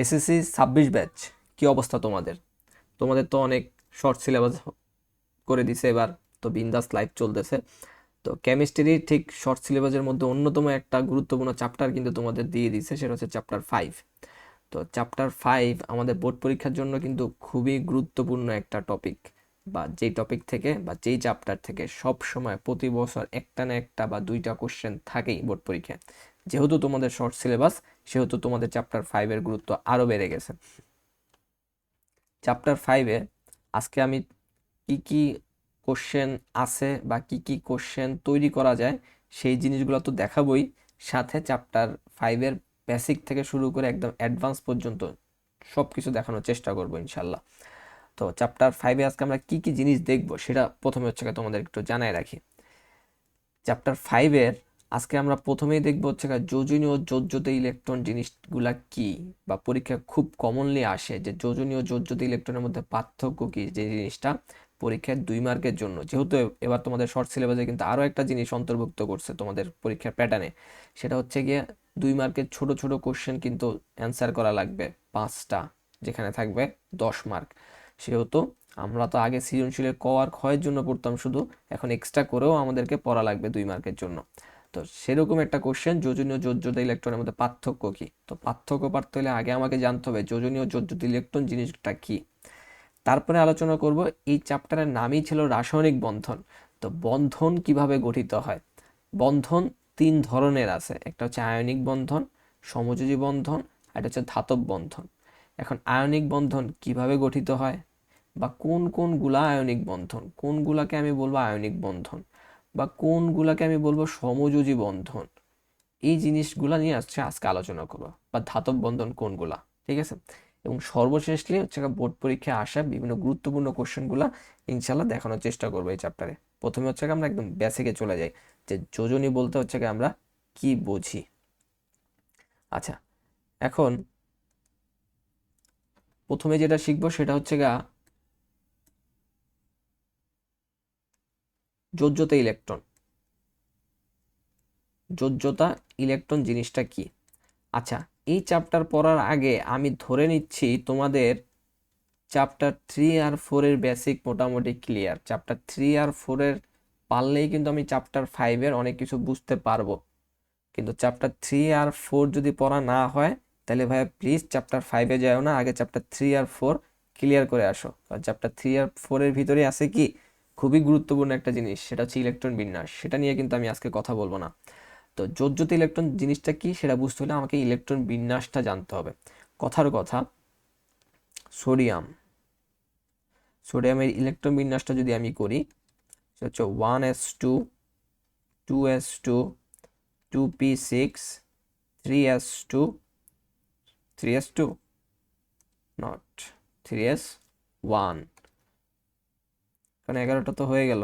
SSC 26 batch, কি অবস্থা তোমাদের? তোমাদের তো অনেক শর্ট সিলেবাস করে দিছে এবার, তো বিন্দাস লাইভ চলতেছে। তো কেমিস্ট্রি ঠিক শর্ট সিলেবাসের মধ্যে অন্যতম একটা গুরুত্বপূর্ণ চ্যাপ্টার কিন্তু তোমাদের দিয়ে দিছে, সেটা হচ্ছে চ্যাপ্টার 5। তো চ্যাপ্টার 5 আমাদের বোর্ড পরীক্ষার জন্য কিন্তু খুবই গুরুত্বপূর্ণ একটা টপিক, বা যেই টপিক থেকে বা যেই চ্যাপ্টার থেকে সব সময় প্রতি বছর একটা না একটা বা দুইটা কোশ্চেন থাকেই বোর্ড পরীক্ষায়। যেহেতু তোমাদের শর্ট সিলেবাস, সেহেতু তোমাদের চ্যাপ্টার 5-এর গুরুত্ব আরও বেড়ে গেছে। চ্যাপ্টার 5-এ আজকে আমি কি কি কোশ্চেন আছে বা কি কি কোশ্চেন তৈরি করা যায় সেই জিনিসগুলো তো দেখাবই, সাথে চ্যাপ্টার 5-এর বেসিক থেকে শুরু করে একদম অ্যাডভান্স পর্যন্ত সব কিছু দেখানোর চেষ্টা করবো ইনশাল্লাহ। তো চ্যাপ্টার 5-এ আজকে আমরা কি কি জিনিস দেখবো সেটা প্রথমে হচ্ছে তোমাদের একটু জানাই রাখি। চ্যাপ্টার 5-এর আজকে আমরা প্রথমেই দেখবো হচ্ছে যোজনীয় যোজ্যতা ইলেকট্রন জিনিসগুলা কি, বা পরীক্ষায় খুব কমনলি আসে যে যোজনীয় যোজ্যতা ইলেকট্রনের মধ্যে পার্থক্য কি, যে জিনিসটা পরীক্ষায় 2 মার্কের জন্য। যেহেতু এবার তোমাদের শর্ট সিলেবাসে কিন্তু আরও একটা জিনিস অন্তর্ভুক্ত করছে তোমাদের পরীক্ষার প্যাটার্নে, সেটা হচ্ছে গিয়ে 2 মার্কের ছোট ছোট কোশ্চেন কিন্তু অ্যান্সার করা লাগবে 5টা, যেখানে থাকবে 10 মার্ক। সেহেতু আমরা তো আগে সৃজনশীলের ক আর ক্ষয়ের জন্য পড়তাম শুধু, এখন এক্সট্রা করেও আমাদেরকে পড়া লাগবে 2 মার্কের জন্য। তো সেরকম একটা কোশ্চেন, যোজনীয় যোজ্যতা ইলেকট্রনের মধ্যে পার্থক্য কি। তো পার্থক্য পারতে হলে আগে আমাকে জানতে হবে যোজনীয় যোজ্যতা ইলেকট্রন জিনিসটা কি। তারপরে আলোচনা করব, এই চ্যাপ্টারের নামই ছিল রাসায়নিক বন্ধন। তো বন্ধন কিভাবে গঠিত হয়। বন্ধন 3 ধরনের আছে, একটা হচ্ছে আয়নিক বন্ধন, সমযোজী বন্ধন, আর একটা হচ্ছে ধাতব বন্ধন। এখন আয়নিক বন্ধন কিভাবে গঠিত হয়, বা কোন কোনগুলা আয়নিক বন্ধন, কোনগুলাকে আমি বলবো আয়নিক বন্ধন, বা কোনগুলাকে আমি বলবো সমযোজী বন্ধন, এই জিনিসগুলা নিয়ে আজকে আলোচনা করবো, বা ধাতব বন্ধন কোনগুলা। ঠিক আছে। এবং সর্বশেষলি হচ্ছে বোর্ড পরীক্ষায় আসা বিভিন্ন গুরুত্বপূর্ণ কোশ্চেনগুলা ইনশাল্লাহ দেখানোর চেষ্টা করবো এই চ্যাপ্টারে। প্রথমে হচ্ছে আমরা একদম বেসিকে চলে যাই, যে যোজনী বলতে হচ্ছে আমরা কি বুঝি। আচ্ছা, এখন প্রথমে যেটা শিখবো সেটা হচ্ছে যোজ্যতা ইলেকট্রন। যোজ্যতা ইলেকট্রন জিনিসটা কি। আচ্ছা, এই চ্যাপ্টার পড়ার আগে আমি ধরে নিচ্ছি তোমাদের চ্যাপ্টার 3 আর 4-এর বেসিক মোটামুটি ক্লিয়ার। চ্যাপ্টার 3 আর 4-এর পারলেই কিন্তু আমি চ্যাপ্টার 5-এর অনেক কিছু বুঝতে পারবো। কিন্তু চ্যাপ্টার 3 আর 4 যদি পড়া না হয়, তাহলে ভাইয়া প্লিজ চ্যাপ্টার 5-এ যাও না, আগে চ্যাপ্টার 3 আর 4 ক্লিয়ার করে আসো। আর চ্যাপ্টার 3 আর 4-এর ভিতরে আছে কি খুবই গুরুত্বপূর্ণ একটা জিনিস, সেটা হচ্ছে ইলেকট্রন বিন্যাস। সেটা নিয়ে কিন্তু আমি আজকে কথা বলবো না। তো যোজ্যতা ইলেকট্রন জিনিসটা কি সেটা বুঝতে হলে আমাকে ইলেকট্রন বিন্যাসটা জানতে হবে। কথার কথা, সোডিয়াম, সোডিয়ামের ইলেকট্রন বিন্যাসটা যদি আমি করি, সেটা হচ্ছে 1s2, 2s2, 2p6, 3s2, 3s2 not 3s1, কারণ 11টা তো হয়ে গেল।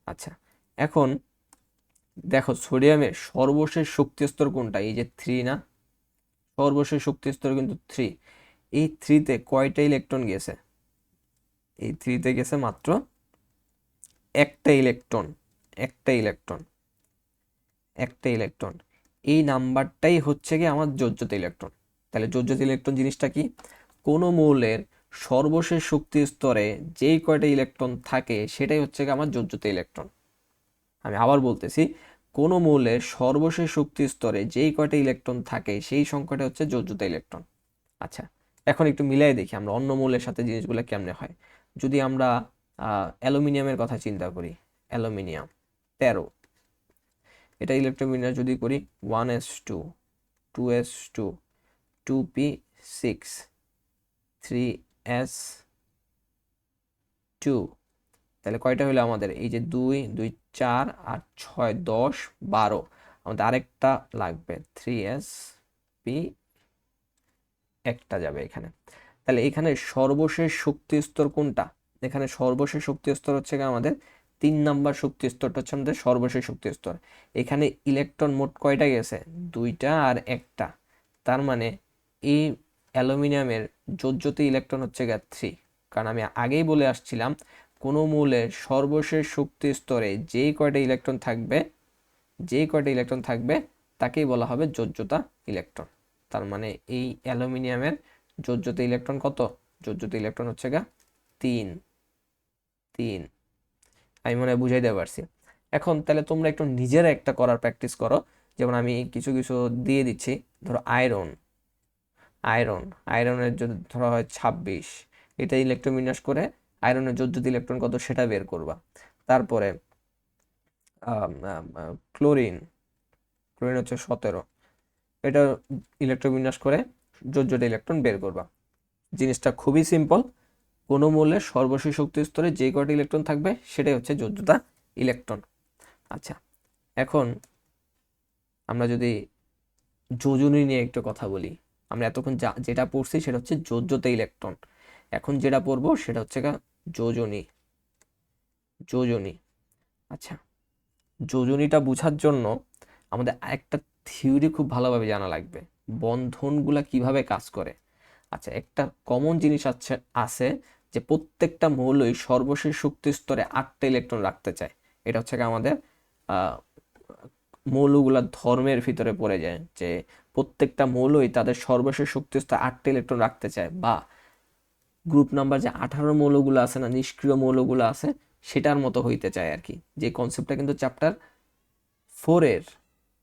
আচ্ছা, এখন দেখো সোডিয়ামের সর্বশেষ শক্তি স্তর কোনটা, এই যে 3 না, সর্বশেষ শক্তি স্তর কিন্তু 3। এই 3-তে কয়টা ইলেকট্রন গেছে, এই 3-তে গেছে মাত্র একটা ইলেকট্রন। একটা ইলেকট্রন, একটা ইলেকট্রন। এই নাম্বারটাই হচ্ছে কি আমার যোজ্যতা ইলেকট্রন। তাহলে যোজ্যতা ইলেকট্রন জিনিসটা কি, কোনো মৌলের সর্বশেষ শক্তি স্তরে যেই কয়টা ইলেকট্রন থাকে সেটাই হচ্ছে কি আমার যোজ্যতা ইলেকট্রন। আমি আবার বলতেছি, কোনো মৌলের সর্বশেষ শক্তি স্তরে যেই কয়টা ইলেকট্রন থাকে সেই সংখ্যাটা হচ্ছে যোজ্যতা ইলেকট্রন। আচ্ছা, এখন একটু মিলাই দেখি আমরা অন্য মৌলের সাথে জিনিসগুলো কেমনে হয়। যদি আমরা অ্যালুমিনিয়ামের কথা চিন্তা করি, অ্যালুমিনিয়াম 13, এটা ইলেকট্রন বিন্যাস যদি করি 1s2, 2s2, 2p6, 3s2, তাহলে কয়টা হলো আমাদের, এই যে 2 2 4 আর 6 10 12, আমাদের আরেকটা লাগবে 3sp, একটা যাবে এখানে। তাহলে এখানে সর্বশেষ শক্তি স্তর কোনটা, এখানে সর্বশেষ শক্তি স্তর হচ্ছে আমাদের 3 নাম্বার শক্তি স্তরটা হচ্ছে আমাদের সর্বশেষ শক্তি স্তর। এখানে ইলেকট্রন মোট কয়টা গেছে, 2টা আর একটা। তার মানে এই অ্যালুমিনিয়ামের যোজ্যতা ইলেকট্রন হচ্ছে 3। কারণ আমি আগেই বলে আসছিলাম, কোনো মৌলের সর্বশেষ শক্তি স্তরে যেই কয়টা ইলেকট্রন থাকবে, যেই কয়টা ইলেকট্রন থাকবে তাকেই বলা হবে যোজ্যতা ইলেকট্রন। তার মানে এই অ্যালুমিনিয়ামের যোজ্যতা ইলেকট্রন কত? যোজ্যতা ইলেকট্রন হচ্ছে গা 3। 3 আমি মনে হয় বুঝাইতে পারছি। এখন তাহলে তোমরা একটু নিজেরা একটা করার প্র্যাকটিস করো। যেমন আমি কিছু কিছু দিয়ে দিচ্ছি। ধরো আয়রন, আয়রনের যদি ধরা হয় 26, এটা ইলেকট্রোবিন্যাস করে আয়রনের যোজ্যতা ইলেকট্রন কত সেটা বের করবা। তারপরে ক্লোরিন, ক্লোরিন হচ্ছে 17, এটা ইলেকট্রোবিন্যাস করে যোজ্যতা ইলেকট্রন বের করবা। জিনিসটা খুবই সিম্পল। কোনো মৌলের সর্বশেষ শক্তি স্তরে যে কয়টা ইলেকট্রন থাকবে সেটাই হচ্ছে যোজ্যতা ইলেকট্রন। আচ্ছা, এখন আমরা যদি যোজনী নিয়ে একটু কথা বলি। আমরা এতক্ষণ যেটা পড়ছি সেটা হচ্ছে যোজ্যতা ইলেকট্রন। এখন যেটা পড়বো সেটা হচ্ছে যোজনী। যোজনী, আচ্ছা, যোজনীটা বোঝার জন্য আমাদের একটা থিওরি খুব ভালোভাবে জানা লাগবে, বন্ধনগুলা কিভাবে কাজ করে। আচ্ছা, একটা কমন জিনিস আছে যে প্রত্যেকটা মৌলই সর্বশেষ শক্তি স্তরে 8টা ইলেকট্রন রাখতে চায়। এটা হচ্ছে আমাদের মৌলগুলা ধর্মের ভিতরে পড়ে যায় যে প্রত্যেকটা মৌলই তাদের সর্বশেষ শক্তি স্তরে 8টা ইলেকট্রন রাখতে চায়, বা গ্রুপ নাম্বার যে 18 মৌলগুলো আছে না, নিষ্ক্রিয় মৌলগুলো আছে, সেটার মতো হইতে চায় আর কি। যে কনসেপ্টটা কিন্তু চ্যাপ্টার 4-এর,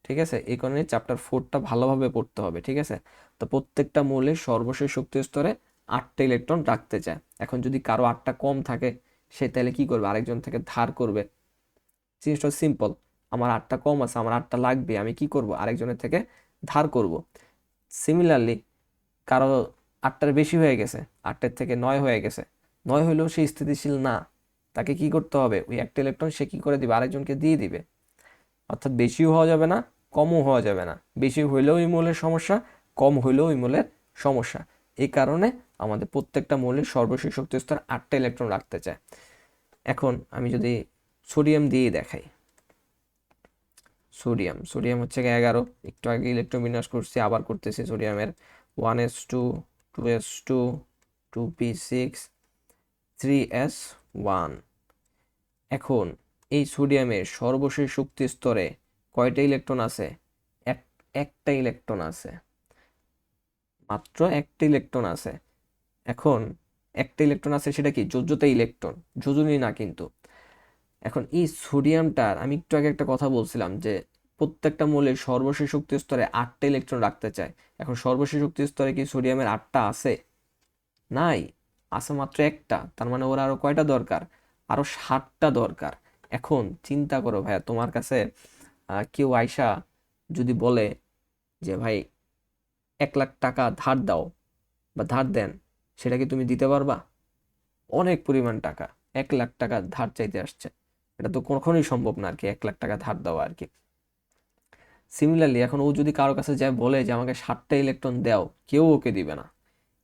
ঠিক আছে? এই কারণে চ্যাপ্টার 4টা ভালোভাবে পড়তে হবে, ঠিক আছে? তো প্রত্যেকটা মৌলের সর্বশেষ শক্তি স্তরে 8টা ইলেকট্রন রাখতে চায়। এখন যদি কারো 8টা কম থাকে, সে তাহলে কি করবে? আরেকজন থেকে ধার করবে। জিনিসটা সিম্পল, আমার 8টা কম আছে, আমার 8টা লাগবে, আমি কি করব? আরেকজনের থেকে ধার করব। সিমিলারলি কারো 8টার বেশি হয়ে গেছে, 8টার থেকে 9 হয়ে গেছে, 9 হইলেও সে স্থিতিশীল না, তাকে কি করতে হবে? ওই একটা ইলেকট্রন সে কি করে দিবে? আরেকজনকে দিয়ে দিবে। অর্থাৎ বেশিও হওয়া যাবে না, কমও হওয়া যাবে না। বেশি হইলেও ওই মৌলের সমস্যা, কম হইলেও ওই মৌলের সমস্যা। এই কারণে আমাদের প্রত্যেকটা মৌলের সর্বশেষ শক্তি স্তর 8টা ইলেকট্রন রাখতে চায়। এখন আমি যদি সোডিয়াম দিয়ে দেখাই, সোডিয়াম হচ্ছে 11, একটু আগে ইলেকট্রন বিন্যাস করছি, আবার করতেছি। সোডিয়ামের 1s2, 2s2, 2p6, 3s1। এখন এই সোডিয়ামের সর্বশেষ শক্তি স্তরে কয়টা ইলেকট্রন আছে? একটা ইলেকট্রন আছে, মাত্র একটা ইলেকট্রন আছে। এখন একটা ইলেকট্রন আছে, সেটা কি? যোজ্যতা ইলেকট্রন, যোজনী না কিন্তু। এখন এই সোডিয়ামটার আমি একটু আগে একটা কথা বলছিলাম যে প্রত্যেকটা মৌলের সর্বশেষ শক্তি স্তরে 8টা ইলেকট্রন রাখতে চায়। এখন সর্বশেষ শক্তি স্তরে কি সোডিয়ামের 8টা আছে? নাই, আছে মাত্র একটা। তার মানে ওর আরো কয়টা দরকার? আরো 7টা দরকার। এখন চিন্তা করো ভাইয়া, তোমার কাছে কেউ আইসা যদি বলে যে ভাই 1 লাখ টাকা ধার দাও বা ধার দেন, সেটা কি তুমি দিতে পারবা? অনেক পরিমাণ টাকা, 1 লাখ টাকা ধার চাইতে আসছে, এটা তো কখনোই সম্ভব না আর কি, 1 লাখ টাকা ধার দেওয়া আর কি। সিমিলারলি এখন ও যদি কারো কাছে যায় বলে যে আমাকে 7টা ইলেকট্রন দাও, কেউ ওকে দিবে না।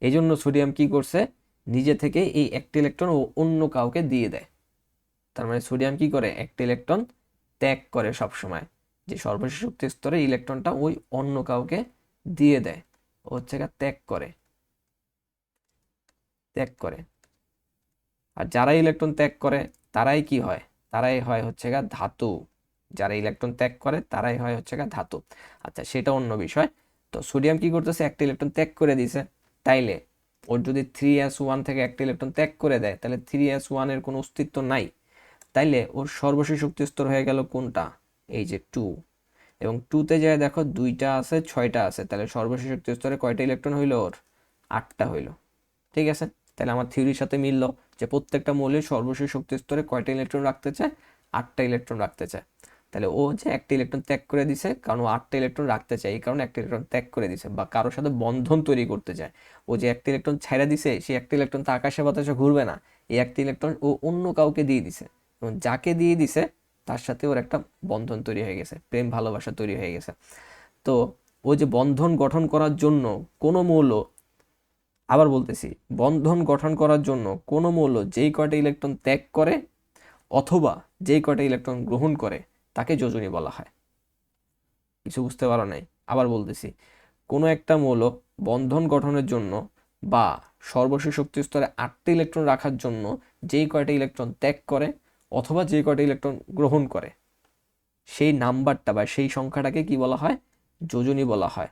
এই জন্য সোডিয়াম কি করছে? নিজে থেকে এই একটা ইলেকট্রন ও অন্য কাউকে দিয়ে দেয়। তার মানে সোডিয়াম কি করে? একটা ইলেকট্রন ত্যাগ করে সব সময়, যে সর্বশেষ শক্তি স্তরে ইলেকট্রনটা ওই অন্য কাউকে দিয়ে দেয়। ও হচ্ছে ত্যাগ করে, ত্যাগ করে। আর যারা ইলেকট্রন ত্যাগ করে তারাই কি হয়? তারাই হয় হচ্ছে ধাতু। যারা ইলেকট্রন ত্যাগ করে তারাই হয় হচ্ছে ধাতু। আচ্ছা, সেটা অন্য বিষয়। তো সোডিয়াম কি করতেছে? একটা ইলেকট্রন ত্যাগ করে দিছে। তাইলে ওর যদি 3s1 থেকে একটা ইলেকট্রন ত্যাগ করে দেয়, তাহলে 3s1 এর কোনো অস্তিত্ব নাই। তাইলে ওর সর্বশেষ শক্তি স্তর হয়ে গেল কোনটা? এই যে 2। এবং 2তে যায় দেখো 2টা আছে, 6টা আছে, তাহলে সর্বশেষ শক্তি স্তরে কয়টা ইলেকট্রন হইলো ওর? 8টা হইলো। ঠিক আছে, তাহলে আমার থিওরির সাথে মিললো যে প্রত্যেকটা মৌলের সর্বশেষ শক্তি স্তরে কয়টা ইলেকট্রন রাখতে চায়? 8টা ইলেকট্রন রাখতে চায়। তাহলে ও যে একটা ইলেকট্রন ত্যাগ করে দিছে, কারণ ও 8টা ইলেকট্রন রাখতে চায়, এই কারণে একটা ইলেকট্রন ত্যাগ করে দিছে, বা কারোর সাথে বন্ধন তৈরি করতে চায়। ও যে একটা ইলেকট্রন ছেড়ে দিছে, সেই একটা ইলেকট্রন তো আকাশে বাতাসে ঘুরবে না, এই একটা ইলেকট্রন ও অন্য কাউকে দিয়ে দিছে, এবং যাকে দিয়ে দিছে তার সাথে ওর একটা বন্ধন তৈরি হয়ে গেছে, প্রেম ভালোবাসা তৈরি হয়ে গেছে। তো ও যে বন্ধন গঠন করার জন্য কোনো মৌল, আবার বলতেছি, বন্ধন গঠন করার জন্য কোনো মৌল যেই কয়টা ইলেকট্রন ত্যাগ করে অথবা যেই কয়টা ইলেকট্রন গ্রহণ করে তাকে যোজনী বলা হয়। কিছু বুঝতে পারো নাই? আবার বলতেছি, কোনো একটা মৌল বন্ধন গঠনের জন্য বা সর্বশেষ শক্তি স্তরে 8টা ইলেকট্রন রাখার জন্য যেই কয়টা ইলেকট্রন ত্যাগ করে অথবা যেই কয়টা ইলেকট্রন গ্রহণ করে, সেই নাম্বারটা বা সেই সংখ্যাটাকে কি বলা হয়? যোজনী বলা হয়।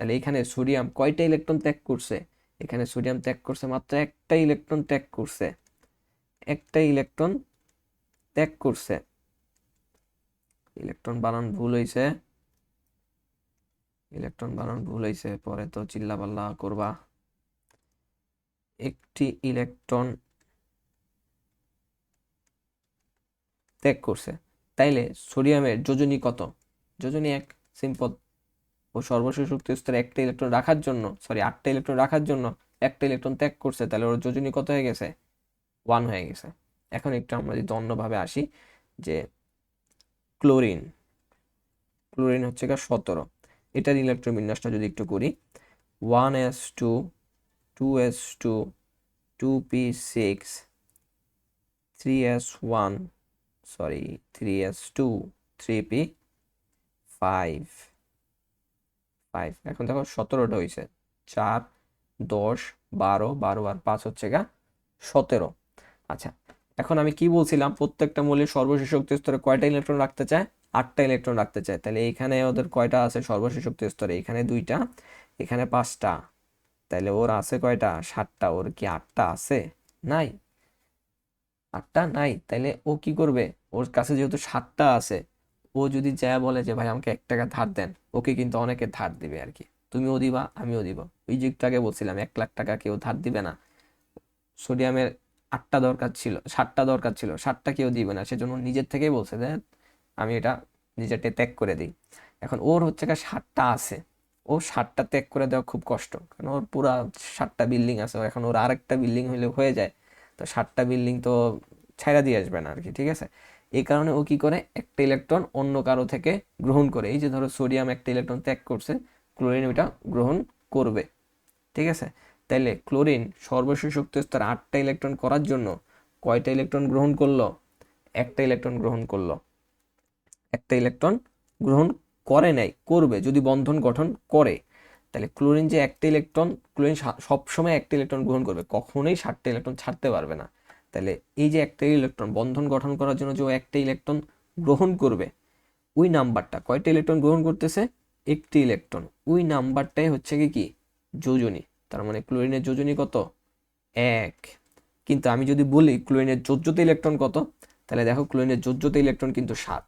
তাহলে এখানে সোডিয়াম কয়টা ইলেকট্রন ত্যাগ করছে? এখানে সোডিয়াম ত্যাগ করছে মাত্র একটা ইলেকট্রন ত্যাগ করছে, একটা ইলেকট্রন ত্যাগ করছে। ইলেকট্রন বানান ভুল হয়েছে, ইলেকট্রন বানান ভুল হয়েছে, পরে তো চিল্লাপাল্লা করবা। একটি ইলেকট্রন ত্যাগ করছে, তাইলে সোডিয়ামের যোজনী কত? যোজনী এক, সিম্পল। ও সর্বশেষ শক্তি স্তরে একটা ইলেকট্রন রাখার জন্য, সরি 8টা ইলেকট্রন রাখার জন্য একটা ইলেকট্রন ত্যাগ করছে, তাহলে ওর যোজনী কত হয়ে গেছে? 1 হয়ে গেছে। এখন একটু আমরা যদি অন্যভাবে আসি, যে ক্লোরিন, ক্লোরিন হচ্ছে 17, এটার ইলেকট্রন বিন্যাসটা যদি একটু করি, 1s2 2s2 2p6 3s1, sorry 3s2 3p5 5। এখন দেখো 17টা হয়েছে, 4 10 12 12 আর 5 হচ্ছে 17। আচ্ছা, এখন আমি কি বলছিলাম, প্রত্যেকটা মৌলের সর্বশেষ শক্তি স্তরে কয়টা ইলেকট্রন রাখতে চায়? 8টা ইলেকট্রন রাখতে চায়। তাহলে এখানে ওদের কয়টা আছে সর্বশেষ শক্তি স্তরে? এখানে 2টা, এখানে 5টা। তাহলে ওর আছে কয়টা? 7টা। ওর কি 8টা আছে? নাই, 8টা নাই। তাইলে ও কি করবে? ওর কাছে যেহেতু 7টা আছে, ও যদি যায় বলে যে ভাই আমাকে 1 টাকা ধার দেন, ওকে কিন্তু অনেকে ধার দিবে আর কি। তুমিও দিবা, আমিও দিব। ওই যে একটু আগে বলছিলাম 1 লাখ টাকা কেউ ধার দিবে না। সোডিয়ামের 8টা দরকার ছিল, 7টা দরকার ছিল, 7টা কেউ দিবে না, সেজন্য নিজের থেকেই বলছে যে আমি এটা নিজেরটা ত্যাগ করে দিই। এখন ওর হচ্ছে 7টা আছে, ও 7টা ত্যাগ করে দেওয়া খুব কষ্ট, কারণ ওর পুরা 7টা বিল্ডিং আছে। এখন ওর আরেকটা বিল্ডিং হইলে হয়ে যায়, তো 7টা বিল্ডিং তো ছাইড়া দিয়ে আসবে না আর কি, ঠিক আছে। এই কারণে ও কি করে, একটা ইলেকট্রন অন্য কারো থেকে গ্রহণ করে। এই যে ধরো সোডিয়াম একটা ইলেকট্রন ত্যাগ করছে, ক্লোরিন ওইটা গ্রহণ করবে, ঠিক আছে। তাইলে ক্লোরিন সর্বশেষ শক্তি স্তর 8টা ইলেকট্রন করার জন্য কয়টা ইলেকট্রন গ্রহণ করলো? একটা ইলেকট্রন গ্রহণ করলো। একটা ইলেকট্রন গ্রহণ করে নাই, করবে যদি বন্ধন গঠন করে। তাহলে ক্লোরিন যে একটা ইলেকট্রন, ক্লোরিন সবসময় একটা ইলেকট্রন গ্রহণ করবে, কখনোই 7টা ইলেকট্রন ছাড়তে পারবে না। তাহলে এই যে একটা ইলেকট্রন বন্ধন গঠন করার জন্য যে একটা ইলেকট্রন গ্রহণ করবে, ওই নাম্বারটা, কয়টা ইলেকট্রন গ্রহণ করতেছে? একটি ইলেকট্রন। ওই নাম্বারটাই হচ্ছে কি যোজনী। তার মানে ক্লোরিনের যোজনী কত? 1। কিন্তু আমি যদি বলি ক্লোরিনের যোজ্যতা ইলেকট্রন কত, তাহলে দেখো ক্লোরিনের যোজ্যতা ইলেকট্রন কিন্তু 7।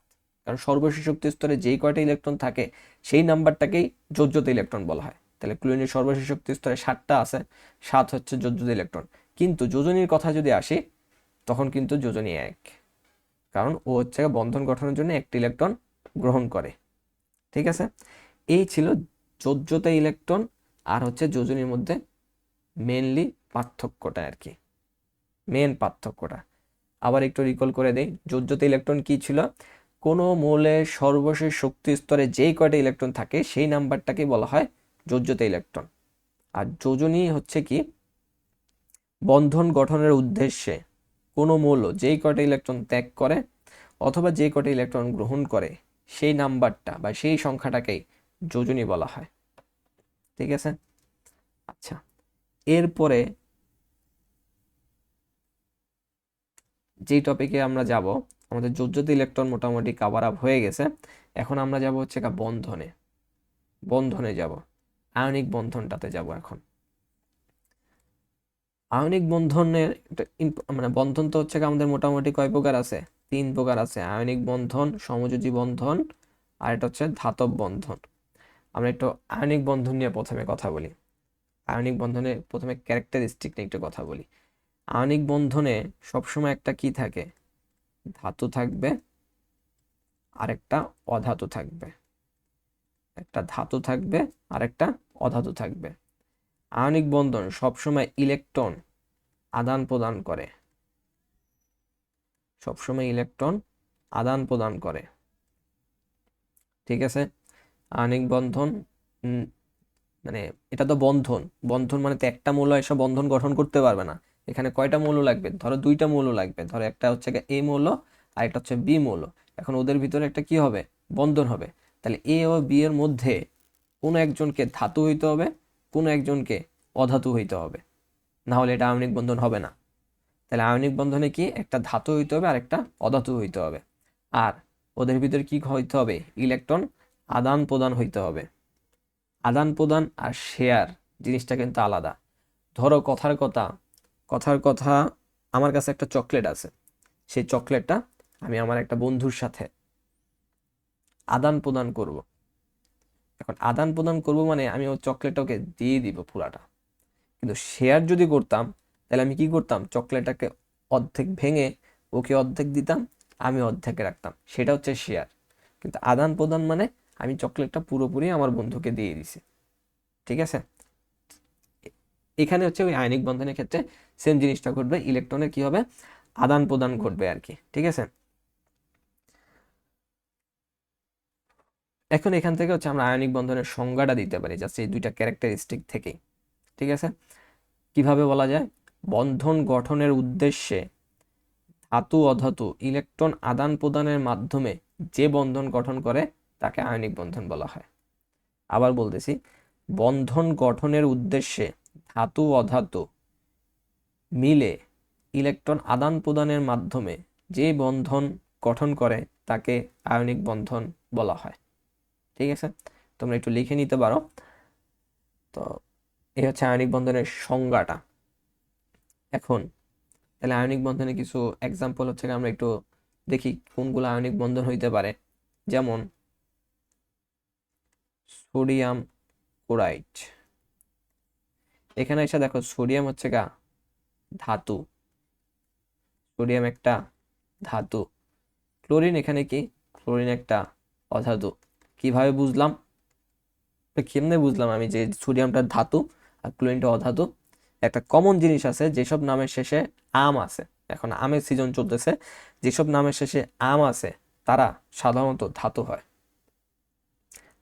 কারণ সর্বশেষ শক্তি স্তরে যেই কয়টা ইলেকট্রন থাকে সেই নাম্বারটাকেই যোজ্যতা ইলেকট্রন বলা হয়। তাহলে ক্লোরিনের সর্বশেষ শক্তি স্তরে 7টা আছে, 7 হচ্ছে যোজ্যতা ইলেকট্রন। কিন্তু যোজনীর কথা যদি আসি, তখন কিন্তু যোজনী 1, কারণ ও হচ্ছে বন্ধন গঠনের জন্য একটি ইলেকট্রন গ্রহণ করে, ঠিক আছে। এই ছিল যোজ্যতা ইলেকট্রন আর হচ্ছে যোজনীর মধ্যে মেনলি পার্থক্যটা আর কি, মেন পার্থক্যটা। আবার একটু রিকল করে দেই, যোজ্যতা ইলেকট্রন কি ছিল? কোনো মৌলের সর্বশেষ শক্তি স্তরে যেই কয়টা ইলেকট্রন থাকে সেই নাম্বারটাকে বলা হয় যোজ্যতা ইলেকট্রন। আর যোজনী হচ্ছে কি, বন্ধন গঠনের উদ্দেশ্যে কোনো মৌল যেই কয়টা ইলেকট্রন ত্যাগ করে অথবা যে কয়টা ইলেকট্রন গ্রহণ করে সেই নাম্বারটা বা সেই সংখ্যাটাকেই যোজনী বলা হয়, ঠিক আছে। আচ্ছা, এরপরে যেই টপিকে আমরা যাব, আমাদের যোজ্যতা ইলেকট্রন মোটামুটি কাভার আপ হয়ে গেছে। এখন আমরা যাব হচ্ছে বন্ধনে, বন্ধনে যাব, আয়নিক বন্ধনটাতে যাব এখন। আয়নিক বন্ধনের মানে বন্ধন তো হচ্ছে আমাদের মোটামুটি কয় প্রকার আছে? 3 প্রকার আছে, আয়নিক বন্ধন, সমযোজী বন্ধন, আর এটা হচ্ছে ধাতব বন্ধন। আমরা একটু আয়নিক বন্ধন নিয়ে প্রথমে কথা বলি। আয়নিক বন্ধনে প্রথমে ক্যারেক্টারিস্টিক নিয়ে একটু কথা বলি। আয়নিক বন্ধনে সবসময় একটা কি থাকে? ধাতু থাকবে আর একটা অধাতু থাকবে, একটা ধাতু থাকবে আর একটা অধাতু থাকবে। আয়নিক বন্ধন সবসময় ইলেকট্রন আদান প্রদান করে, সবসময় ইলেকট্রন আদান প্রদান করে, ঠিক আছে। আয়নিক বন্ধন মানে এটা তো বন্ধন, বন্ধন মানে তো একটা মৌল এসব বন্ধন গঠন করতে পারবে না। এখানে কয়টা মৌল লাগবে? ধরো 2টা মৌল লাগবে, ধরো একটা হচ্ছে এ মৌল আর একটা হচ্ছে বি মৌল। এখন ওদের ভিতরে একটা কি হবে? বন্ধন হবে। তাহলে এ ও বি এর মধ্যে কোনো একজনকে ধাতু হইতে হবে, কোনো একজনকে অধাতু হইতে হবে, না হলে এটা আয়নিক বন্ধন হবে না। তাহলে আয়নিক বন্ধনে কি একটা ধাতু হইতে হবে আর একটা অধাতু হইতে হবে। আর ওদের ভিতরে কি হইতে হবে? ইলেকট্রন আদান প্রদান হইতে হবে। আদান প্রদান আর শেয়ার জিনিসটা কিন্তু আলাদা। ধরো কথার কথা আমার কাছে একটা চকলেট আছে, সেই চকলেটটা আমি আমার একটা বন্ধুর সাথে আদান প্রদান করব। এখন আদান প্রদান করব মানে আমি ওই চকলেটটা ওকে দিয়ে দিব পুরাটা। কিন্তু শেয়ার যদি করতাম তাহলে আমি কি করতাম, চকলেটটাকে অর্ধেক ভেঙে ওকে অর্ধেক দিতাম, আমি অর্ধেকে রাখতাম, সেটা হচ্ছে শেয়ার। কিন্তু আদান প্রদান মানে আমি চকলেটটা পুরোপুরি আমার বন্ধুকে দিয়ে দিছি। ঠিক আছে, এখানে হচ্ছে ওই আয়নিক বন্ধনের ক্ষেত্রে সেম জিনিসটা ঘটবে, ইলেকট্রনের কি হবে, আদান প্রদান ঘটবে আর কি। ঠিক আছে, এখন এখান থেকে হচ্ছে আমরা আয়নিক বন্ধনের সংজ্ঞাটা দিতে পারি জাস্ট এই দুইটা ক্যারেক্টারিস্টিক থেকেই। ঠিক আছে, কিভাবে বলা যায়, বন্ধন গঠনের উদ্দেশ্যে ধাতু অধাতু ইলেকট্রন আদান প্রদানের মাধ্যমে যে বন্ধন গঠন করে তাকে আয়নিক বন্ধন বলা হয়। আবার বলতেছি, বন্ধন গঠনের উদ্দেশ্যে ধাতু অধাতু মিলে ইলেকট্রন আদান প্রদানের মাধ্যমে যে বন্ধন গঠন করে তাকে আয়নিক বন্ধন বলা হয়। ঠিক আছে, তোমরা একটু লিখে নিতে পারো। তো এই হচ্ছে আয়নিক বন্ধনের সংজ্ঞাটা। এখন তাহলে আয়নিক বন্ধনে কিছু এক্সাম্পল হচ্ছে আমরা একটু দেখি কোনগুলো আয়নিক বন্ধন হইতে পারে। যেমন সোডিয়াম ক্লোরাইড, এখানে এসে দেখো সোডিয়াম হচ্ছে ধাতু, সোডিয়াম একটা ধাতু। ক্লোরিন এখানে কি, ক্লোরিন একটা অধাতু। কিভাবে বুঝলাম, কেমনে বুঝলাম আমি যে সোডিয়ামটা ধাতু আর ক্লোরিনটা অধাতু? একটা কমন জিনিস আছে, যেসব নামের শেষে আম আছে, এখন আমের সিজন চলতেছে, যেসব নামের শেষে আম আছে তারা সাধারণত ধাতু হয়,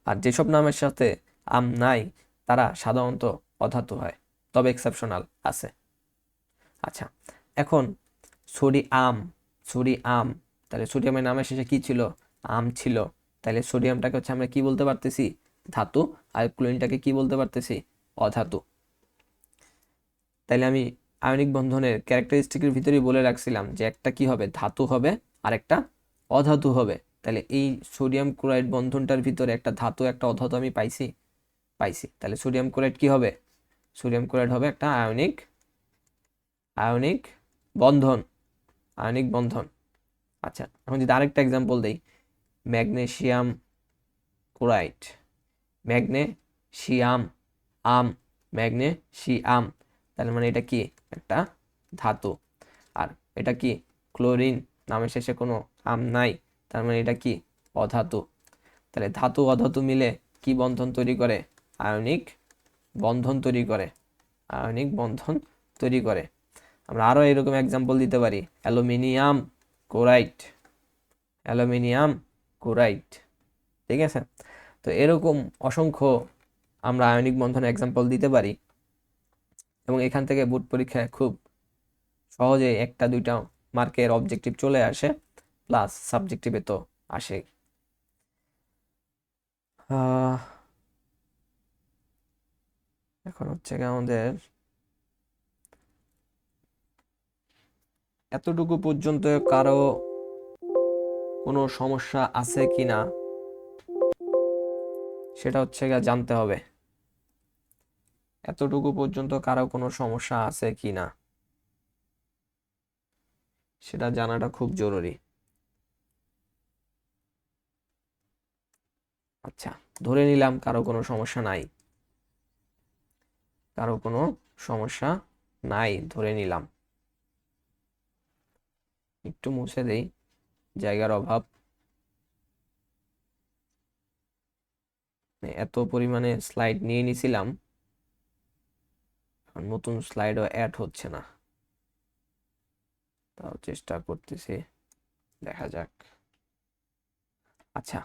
আর যেসব নামের সাথে আম নাই তারা সাধারণত অধাতু হয়, তবে এক্সেপশনাল আছে। আচ্ছা, এখন সোডিয়াম, সোডিয়াম, তাহলে সোডিয়ামের নামের শেষে কি ছিল, আম ছিল, তাহলে সোডিয়ামটাকে হচ্ছে আমরা কি বলতে পারতেছি, ধাতু, আর ক্লোরিনটাকে কি বলতে পারতেছি, অধাতু। তাইলে আমি আয়নিক বন্ধনের ক্যারেক্টারিস্টিকের ভিতরেই বলে রাখছিলাম যে একটা কি হবে, ধাতু হবে আর একটা অধাতু হবে। তাহলে এই সোডিয়াম ক্লোরাইড বন্ধনটার ভিতরে একটা ধাতু একটা অধাতু আমি পাইছি, পাইছি। তাহলে সোডিয়াম ক্লোরাইড কি হবে, সোডিয়াম ক্লোরাইড হবে একটা আয়নিক, আয়নিক বন্ধন, আয়নিক বন্ধন। আচ্ছা, এখন যদি আরেকটা এক্সাম্পল দেই, ম্যাগনেসিয়াম ক্লোরাইড, ম্যাগনেসিয়াম, আম, ম্যাগনেসিয়াম, তাহলে মানে এটা কি একটা ধাতু। আর এটা কি ক্লোরিন, নামের শেষে কোনো আম নাই, তার মানে এটা কি অধাতু। তাহলে ধাতু অধাতু মিলে কি বন্ধন তৈরি করে, আয়নিক বন্ধন তৈরি করে, আয়নিক বন্ধন তৈরি করে। আমরা আরো এরকম এক্সাম্পল দিতে পারি, অ্যালুমিনিয়াম ক্লোরাইড, অ্যালুমিনিয়াম ক্লোরাইড। ঠিক আছে, তো এরকম অসংখ্য আমরা আয়নিক বন্ধনের এক্সাম্পল দিতে পারি, এবং এখান থেকে বোর্ড পরীক্ষায় খুব সহজে একটা দুইটা মার্কের অবজেক্টিভ চলে আসে, প্লাস সাবজেক্টিভে তো আসে। এখন হচ্ছে আমাদের এতটুকু পর্যন্ত কারো কোনো সমস্যা আছে কিনা সেটা হচ্ছে জানতে হবে। এতটুকু পর্যন্ত কারো কোনো সমস্যা আছে কিনা সেটা জানাটা খুব জরুরি। আচ্ছা, ধরে নিলাম কারো কোনো সমস্যা নাই, কারো কোনো সমস্যা নাই ধরে নিলাম। একটু মুছে দেই, জায়গার অভাব, এত পরিমাণে স্লাইড নিয়ে নিছিলাম, নতুন স্লাইডও অ্যাড হচ্ছে না, তাও চেষ্টা করতেছি, দেখা যাক। আচ্ছা,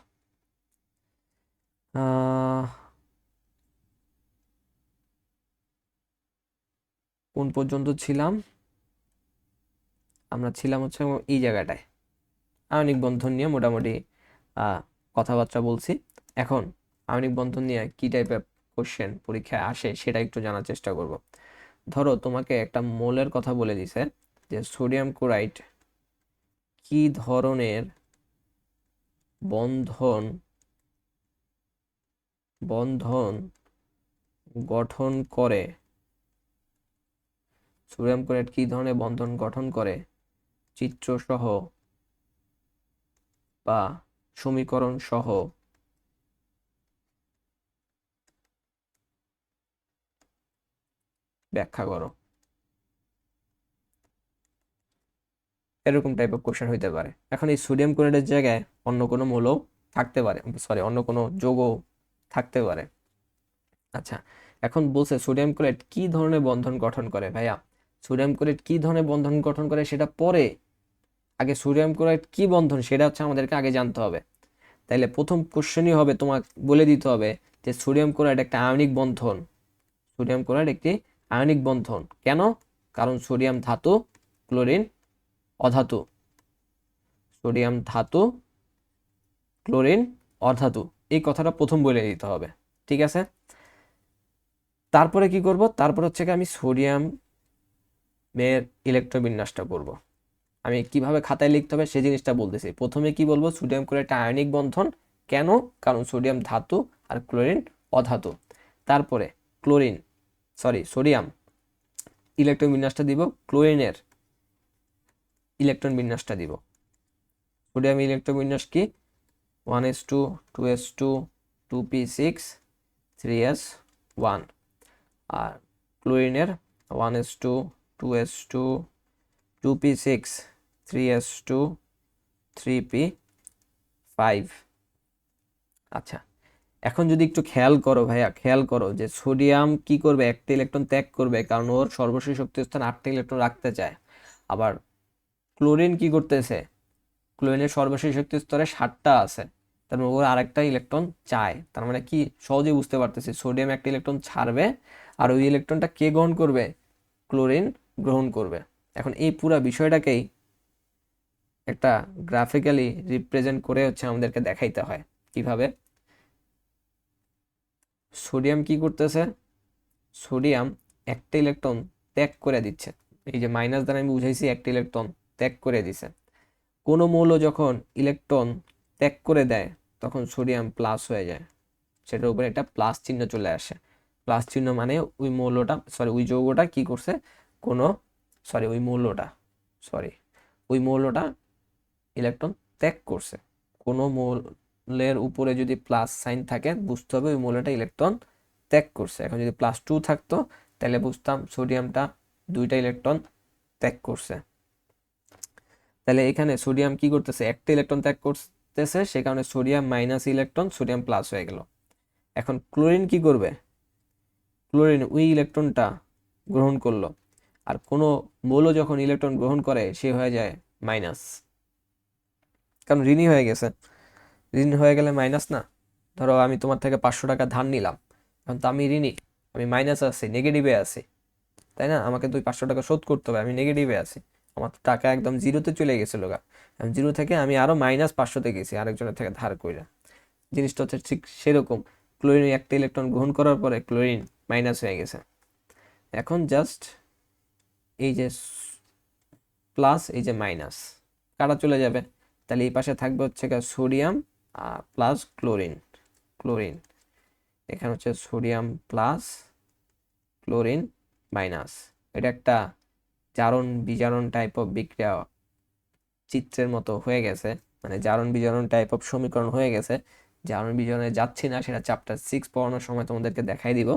কোন পর্যন্ত ছিলাম, আমরা ছিলাম হচ্ছে এই জায়গাটায়, আয়নিক বন্ধন নিয়ে মোটামুটি কথাবার্তা বলছি। এখন আয়নিক বন্ধন নিয়ে কি টাইপের কোশ্চেন পরীক্ষায় আসে সেটা একটু জানার চেষ্টা করব। ধরো তোমাকে একটা মোলের কথা বলে দিছে যে সোডিয়াম ক্লোরাইড কি ধরনের বন্ধন বন্ধন গঠন করে, সোডিয়াম ক্লোরাইড কি ধরনের বন্ধন গঠন করে চিত্র সহ বা সমীকরণ সহ ব্যাখ্যা করো। এরকম টাইপ অফ কোশ্চেন হইতে পারে। এখন এই সোডিয়াম ক্লোরাইডের জায়গায় অন্য কোনো মৌল থাকতে পারে, সরি অন্য কোনো যৌগ থাকতে পারে। আচ্ছা, এখন বলছে সোডিয়াম ক্লোরাইড কি ধরনের বন্ধন গঠন করে। ভাইয়া সোডিয়াম ক্লোরাইড কি ধরনের বন্ধন গঠন করে সেটা পরে, আগে সোডিয়াম ক্লোরাইড কি বন্ধন সেটা হচ্ছে আমাদেরকে আগে জানতে হবে। তাইলে প্রথম কোশ্চেনই হবে তোমাকে বলে দিতে হবে যে সোডিয়াম ক্লোরাইড একটা আয়নিক বন্ধন। সোডিয়াম ক্লোরাইড একটি আয়নিক বন্ধন। কেন? কারণ সোডিয়াম ধাতু, ক্লোরিন অধাতু। সোডিয়াম ধাতু, ক্লোরিন অধাতু, এই কথাটা প্রথম বলে দিতে হবে। ঠিক আছে, তারপরে কি করব? তারপর হচ্ছে কি আমি সোডিয়াম এর ইলেকট্রবিন্যাসটা করব। আমি কিভাবে খাতায় লিখতে হবে সেই জিনিসটা বলতেছি। প্রথমে কি বলবো? সোডিয়াম ক্লোরাইড আয়নিক বন্ধন। কেন? কারণ সোডিয়াম ধাতু আর ক্লোরিন অধাতু। তারপরে সোডিয়াম ইলেকট্রন বিন্যাসটা দিব, ক্লোরিনের ইলেকট্রন বিন্যাসটা দিব। সোডিয়াম ইলেকট্রন বিন্যাস কি? 1s2 2s2 2p6 3s1। আর ক্লোরিনের 1s2 2s2 2p6 3s2 3p5। আচ্ছা, এখন যদি একটু খেয়াল করো ভাইয়া, খেয়াল করো যে সোডিয়াম কি করবে? একটা ইলেকট্রন ত্যাগ করবে, কারণ ওর সর্বশেষ শক্তি স্থান 8টা ইলেকট্রন রাখতে চায়। আবার ক্লোরিন কি করতেছে? ক্লোরিনের সর্বশেষ শক্তি স্তরে 7টা আছে, তার মানে ওর আরেকটা ইলেকট্রন চায়। তার মানে কি সহজেই বুঝতে পারতেছি, সোডিয়াম একটা ইলেকট্রন ছাড়বে আর ওই ইলেকট্রনটা কে গ্রহণ করবে? ক্লোরিন গ্রহণ করবে। এখন এই পুরো বিষয়টাকেই একটা গ্রাফিক্যালি রিপ্রেজেন্ট করে হচ্ছে আমাদেরকে দেখাইতে হয়। কিভাবে? সোডিয়াম কি করতেছে? সোডিয়াম একটা ইলেকট্রন ত্যাগ করে দিচ্ছে। এই যে মাইনাস দ্বারা আমি বুঝাইছি একটা ইলেকট্রন ত্যাগ করে দিছে। কোনো মৌল যখন ইলেকট্রন ত্যাগ করে দেয় তখন সোডিয়াম প্লাস হয়ে যায়, সেটার উপরে একটা প্লাস চিহ্ন চলে আসে। প্লাস চিহ্ন মানে ওই মৌলটা, ওই যৌগটা কি করছে? কোনো সরি ওই মৌলটা সরি ওই মৌলটা ইলেকট্রন ত্যাগ করছে। কোনো মৌলের উপরে যদি প্লাস সাইন থাকে বুঝতে হবে ওই মৌলটা ইলেকট্রন ত্যাগ করছে। এখন যদি +2 থাকতো তাহলে বুঝতাম সোডিয়ামটা 2টা ইলেকট্রন ত্যাগ করছে। তাহলে এখানে সোডিয়াম কি করতেছে? একটা ইলেকট্রন ত্যাগ করতেছে, সে কারণে sodium minus electron, sodium plus হয়ে গেল। এখন ক্লোরিন কি করবে? ক্লোরিন ওই ইলেকট্রনটা গ্রহণ করলো। আর কোনো মৌল যখন ইলেকট্রন গ্রহণ করে সে হয়ে যায় মাইনাস, কারণ ঋণই হয়ে গেছে। ঋণ হয়ে গেলে মাইনাস না? ধরো আমি তোমার থেকে 500 টাকা ধার নিলাম, এখন তো আমি ঋণী, আমি মাইনাস আছি, নেগেটিভে আছি, তাই না? আমাকে তো 500 টাকা শোধ করতে হবে, আমি নেগেটিভে আছি, আমার তো টাকা একদম জিরোতে চলে গেছিল গা। জিরো থেকে আমি আরো -500-তে গেছি আরেকজনের থেকে ধার কইরা। জিনিসটা হচ্ছে ঠিক সেরকম। ক্লোরিন একটা ইলেকট্রন গ্রহণ করার পরে ক্লোরিন মাইনাস হয়ে গেছে। এখন জাস্ট এই যে প্লাস, এই যে মাইনাস কাটা চলে যাবে। তাহলে এই পাশে থাকবে হচ্ছে সোডিয়াম প্লাস ক্লোরিন। ক্লোরিন এখানে হচ্ছে সোডিয়াম প্লাস ক্লোরিন মাইনাস। এটা একটা জারণ বিজারণ টাইপ অফ বিক্রিয়া চিত্রের মতো হয়ে গেছে, মানে জারণ বিজারণ টাইপ অফ সমীকরণ হয়ে গেছে। জারণ বিজারণে যাচ্ছি না, সেটা চ্যাপ্টার 6 পড়ানোর সময় তোমাদেরকে দেখাই দিব।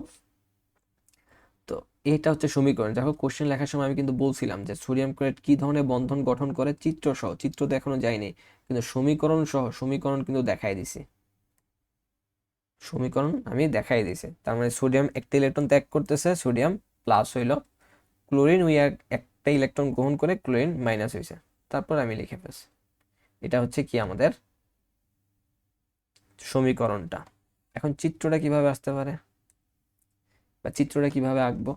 তো এটা হচ্ছে সমীকরণ। দেখো কোশ্চেন লেখার সময় আমি কিন্তু বলছিলাম যে সোডিয়াম ক্লোরাইড কি ধরনের বন্ধন গঠন করে চিত্র সহ। চিত্র তো এখনো যায়নি, কিন্তু সমীকরণ সহ সমীকরণ কিন্তু দেখাই দিছি। সমীকরণ আমি দেখাই দিছি। তার মানে সোডিয়াম একটা ইলেকট্রন ত্যাগ করতেছে, সোডিয়াম প্লাস হইল। ক্লোরিন ওই একটা ইলেকট্রন গ্রহণ করে ক্লোরিন মাইনাস হয়েছে। তারপর আমি লিখে ফেলছি। এটা হচ্ছে কি আমাদের সমীকরণটা। এখন চিত্রটা কিভাবে আসতে পারে বা চিত্রটা কিভাবে আঁকবো?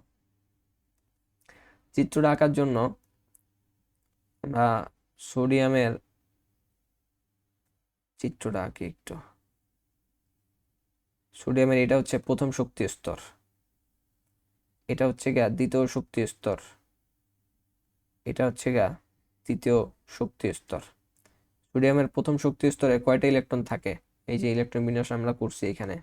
চিত্রটা আঁকার জন্য আমরা সোডিয়ামের চিত্রটা আঁকি একটু। সোডিয়ামের এটা হচ্ছে প্রথম শক্তি স্তর, এটা হচ্ছে গিয়া দ্বিতীয় শক্তি স্তর, এটা হচ্ছে গিয়া তৃতীয় শক্তি স্তর। সোডিয়ামের প্রথম শক্তি স্তরে কয়টা ইলেকট্রন থাকে? এই যে ইলেকট্রন বিন্যাস আমরা করছি এখানে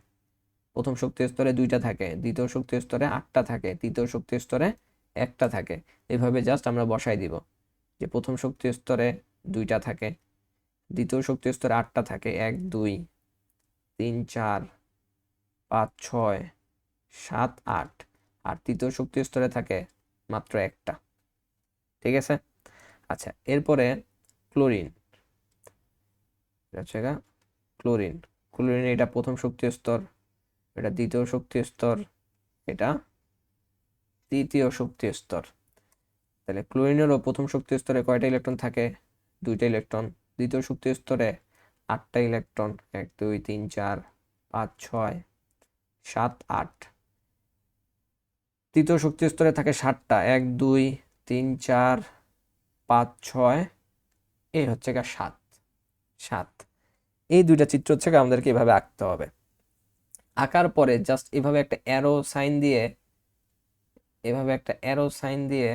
প্রথম শক্তি স্তরে 2টা থাকে, দ্বিতীয় শক্তি স্তরে 8টা থাকে, তৃতীয় শক্তি স্তরে 1টা থাকে। এভাবে জাস্ট আমরা বসাই দিব যে প্রথম শক্তি স্তরে 2টা থাকে, দ্বিতীয় শক্তি স্তরে 8টা থাকে, 1 2 3 4 5 6 7 8, আর তৃতীয় শক্তি স্তরে থাকে মাত্র 1টা। ঠিক আছে। আচ্ছা, এরপরে ক্লোরিন, আচ্ছা ক্লোরিন, ক্লোরিন এটা প্রথম শক্তি স্তর, এটা দ্বিতীয় শক্তি স্তর, এটা তৃতীয় শক্তি স্তর। তাহলে ক্লোরিনেরও প্রথম শক্তি স্তরে কয়টা ইলেকট্রন থাকে? 2টা ইলেকট্রন। দ্বিতীয় শক্তি স্তরে 8টা ইলেকট্রন, 1 2 3 4 5 6 7 8। তৃতীয় শক্তি স্তরে থাকে 7টা, 1 2 3 4 5 6, এই হচ্ছে 7 7। এই দুইটা চিত্র হচ্ছে আমাদেরকে এভাবে আঁকতে হবে। আঁকার পরে জাস্ট এভাবে একটা অ্যারো সাইন দিয়ে, এভাবে একটা অ্যারো সাইন দিয়ে,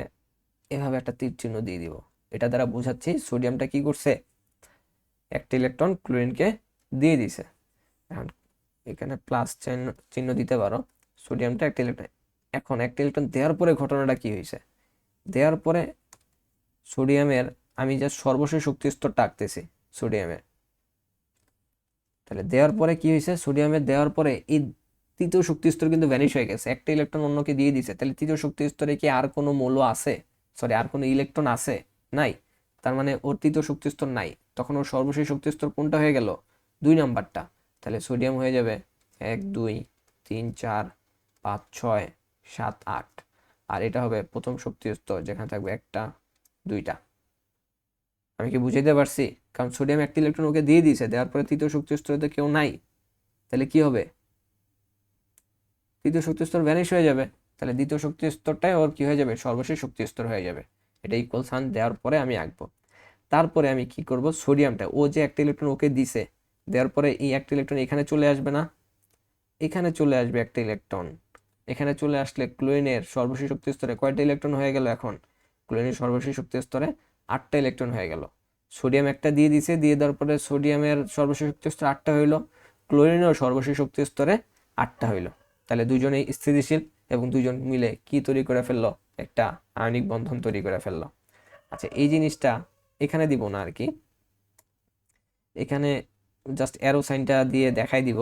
এভাবে একটা তীর চিহ্ন দিয়ে দিব। এটা দ্বারা বোঝাচ্ছি সোডিয়ামটা কি করছে, একটা ইলেকট্রন ক্লোরিনকে দিয়ে দিছে। এখন এখানে প্লাস চিহ্ন দিতে পারো, সোডিয়ামটা একটা ইলেকট্রন। এখন একটা ইলেকট্রন দেওয়ার পরে ঘটনাটা কি হয়েছে, দেওয়ার পরে সোডিয়ামের আমি জাস্ট সর্বশেষ শক্তি স্তরটা আঁকতেছি সোডিয়ামের। তাহলে দেওয়ার পরে কি হয়েছে, সোডিয়ামের দেওয়ার পরে এই তৃতীয় শক্তি স্তর কিন্তু ভ্যানিশ হয়ে গেছে, একটা ইলেকট্রন অন্যকে দিয়ে দিছে। তাহলে তৃতীয় শক্তি স্তরে কি আর কোনো মৌল আছে, সরি আর কোনো ইলেকট্রন আছে? নাই। তার মানে ওর তৃতীয় শক্তি স্তর নাই, তখন ওর সর্বশেষ শক্তি স্তর কোনটা হয়ে গেল, 2 নাম্বারটা। তাহলে সোডিয়াম হয়ে যাবে 1 2 3 4 5 6 7 8, আর এটা হবে প্রথম শক্তি স্তর যেখানে থাকবে 1টা 2টা। আমি কি বুঝাইতে পারছি? কারণ সোডিয়াম একটা ইলেকট্রন ওকে দিয়ে দিয়েছে, দেওয়ার পরে তৃতীয় শক্তি স্তরে তো কেউ নাই, তাহলে কি হবে, তৃতীয় শক্তি স্তর ভ্যানিশ হয়ে যাবে। তাহলে দ্বিতীয় শক্তি স্তরটাই ওর কি হয়ে যাবে, সর্বশেষ শক্তি স্তর হয়ে যাবে। এটা ইকুয়াল সাইন দেওয়ার পরে আমি আঁকবো। তারপরে আমি কি করব, সোডিয়ামটা ও যে একটা ইলেকট্রন ওকে দিছে, দেওয়ার পরে এই একটা ইলেকট্রন এখানে চলে আসবে না, এখানে চলে আসবে একটা ইলেকট্রন। এখানে চলে আসলে ক্লোরিনের সর্বশেষ শক্তি স্তরে কয়টা ইলেকট্রন হয়ে গেল, এখন ক্লোরিনের সর্বশেষ শক্তি স্তরে 8টা ইলেকট্রন হয়ে গেল। সোডিয়াম একটা দিয়ে দিছে, দিয়ে দেওয়ার পরে সোডিয়ামের সর্বশেষ শক্তি স্তরে 8টা হইল, ক্লোরিনেরও সর্বশেষ শক্তি স্তরে 8টা হইল। তাহলে দুজনেই স্থিতিশীল এবং দুজন মিলে কি তৈরি করে ফেললো, একটা আয়নিক বন্ধন তৈরি করে ফেললো। আচ্ছা, এই জিনিসটা এখানে দিব না আর কি, এখানে জাস্ট অ্যারো সাইনটা দিয়ে দেখাই দিব,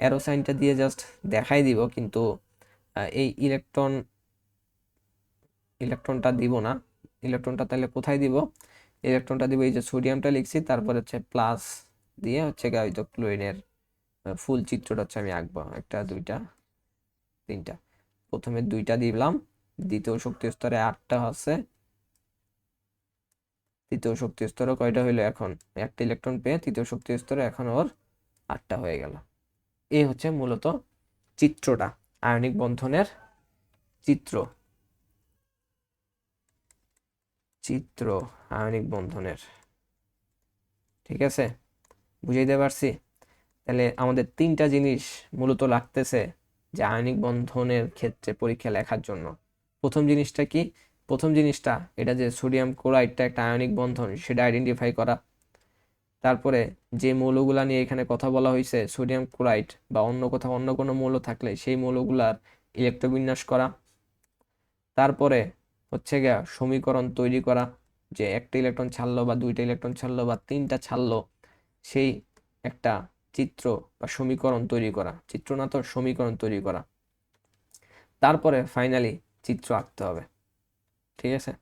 অ্যারো সাইনটা দিয়ে জাস্ট দেখাই দিব, কিন্তু এই ইলেকট্রনটা দিব না। ইলেকট্রনটা তাহলে কোথায় দিব, ইলেকট্রনটা দিব এই যে সোডিয়ামটা লিখছি, তারপর হচ্ছে প্লাস দিয়ে হচ্ছে হয়তো ক্লোরিনের ফুল চিত্রটা হচ্ছে আমি আঁকবো, 1 2 3 প্রথমে 2টা দিলাম, দ্বিতীয় শক্তি স্তরে 8টা আছে, তৃতীয় শক্তি স্তরে কয়টা হইলো, এখন একটা ইলেকট্রন পেয়ে তৃতীয় শক্তি স্তরে এখন ওর 8টা হয়ে গেল। এই হচ্ছে মূলত চিত্রটা, আয়নিক বন্ধনের চিত্র, চিত্র আয়নিক বন্ধনের। ঠিক আছে, বুঝাইতে পারছি? তাহলে আমাদের 3টা জিনিস মূলত লাগতেছে যে আয়নিক বন্ধনের ক্ষেত্রে পরীক্ষা লেখার জন্য। প্রথম জিনিসটা কি, প্রথম জিনিসটা এটা যে সোডিয়াম ক্লোরাইডটা একটা আয়নিক বন্ধন সেটা আইডেন্টিফাই করা। তারপরে যে মৌলগুলা নিয়ে এখানে কথা বলা হয়েছে সোডিয়াম ক্লোরাইড বা অন্য কোথাও অন্য কোনো মৌল থাকলে সেই মৌলগুলার ইলেকট্রবিন্যাস করা। তারপরে হচ্ছে গিয়া সমীকরণ তৈরি করা, যে একটা ইলেকট্রন ছাড়লো বা 2টা ইলেকট্রন ছাড়লো বা 3টা ছাড়লো, সেই একটা চিত্র বা সমীকরণ তৈরি করা, চিত্র না তো সমীকরণ তৈরি করা। তারপরে ফাইনালি চিত্র আঁকতে হবে। ঠিক আছে,